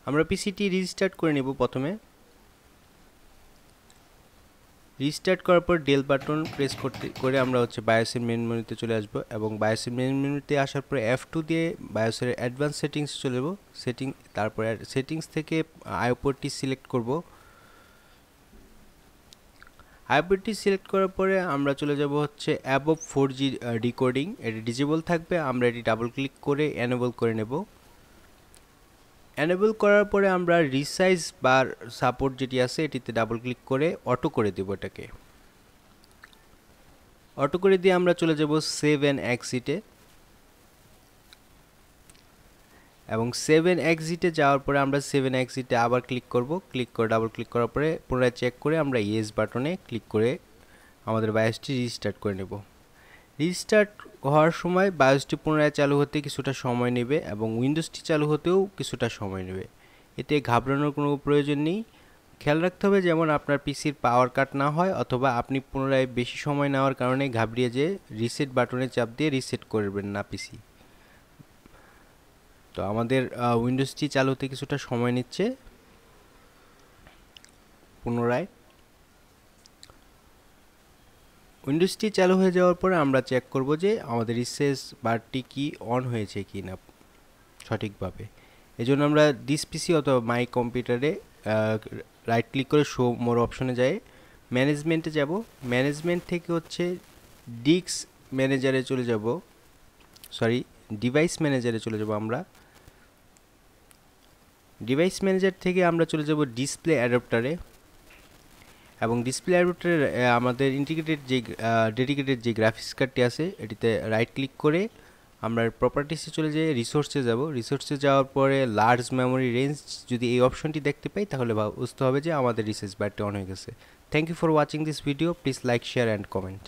আমরা PCT restart করে নেব। প্রথমে রিস্টার্ট করার পর ডেল বাটন প্রেস করে আমরা বায়োসের মেন মেনুতে চলে আসব এবং বায়োসের মেন মেনুতে আসার পর F2 দিয়ে বায়োসের অ্যাডভান্স সেটিংস চলে যাব। তারপর সেটিংস থেকে আইও পোর্টটি সিলেক্ট করব। আইও পোর্টটি সিলেক্ট করার পরে আমরা চলে যাব অ্যাবভ 4G ডিকোডিং, এটি ডিজেবল থাকবে। আমরা এটি ডাবল ক্লিক করে এনেবল করে নেব। এনেবল করার পরে আমরা রিসাইজ বা সাপোর্ট যেটি আছে এটিতে ডাবল ক্লিক করে অটো করে দেব। এটাকে অটো করে দিয়ে আমরা চলে যাব সেভ অ্যান্ড এক্সিটে এবং সেভ অ্যান্ড এক্সিটে যাওয়ার পরে আমরা সেভ অ্যান্ড এক্সিটে আবার ক্লিক করব। ক্লিক করে ডাবল ক্লিক করার পরে পুনরায় চেক করে আমরা ইয়েস বাটনে ক্লিক করে আমাদের বায়োসটি রিস্টার্ট করে নেব। রিস্টার্ট হওয়ার সময় বায়োসটি পুনরায় চালু হতে কিছুটা সময় নেবে এবং উইন্ডোজটি চালু হতেও কিছুটা সময় নেবে। এতে ঘাবড়ানোর কোনো প্রয়োজন নেই। খেয়াল রাখতে হবে যেমন আপনার পিসির পাওয়ার কাট না হয় অথবা আপনি পুনরায় বেশি সময় নেওয়ার কারণে ঘাবড়িয়ে যে রিসেট বাটনে চাপ দিয়ে রিসেট করবেন না পিসি। তো আমাদের উইন্ডোজটি চালু হতে কিছুটা সময় নিচ্ছে। পুনরায় উইন্ডোজটি চালু হয়ে যাওয়ার পরে আমরা চেক করব যে আমাদের রিসেট বারটি কি অন হয়েছে কি না সঠিকভাবে। এজন্য আমরা দিস পিসি অথবা মাই কম্পিউটারে রাইট ক্লিক করে শো মোর অপশনে যাই, ম্যানেজমেন্টে যাব। ম্যানেজমেন্ট থেকে ডিস্ক ম্যানেজারে চলে যাব, ডিভাইস ম্যানেজারে চলে যাব। আমরা ডিভাইস ম্যানেজার থেকে আমরা চলে যাব ডিসপ্লে অ্যাডাপ্টারে এবং ডিসপ্লে অ্যাডাপ্টারে আমাদের ডেডিকেটেড যে গ্রাফিক্স কার্ডটি আছে এটিতে রাইট ক্লিক করে আমরা প্রপার্টিসে চলে যাই, রিসোর্সে যাব। রিসোর্সে যাওয়ার পরে লার্জ মেমোরি রেঞ্জ যদি এই অপশনটি দেখতে পাই তাহলে বুঝতে হবে যে আমাদের রিসোর্স বারটি অন হয়ে গেছে। Thank you for watching this video. Please like, share and comment.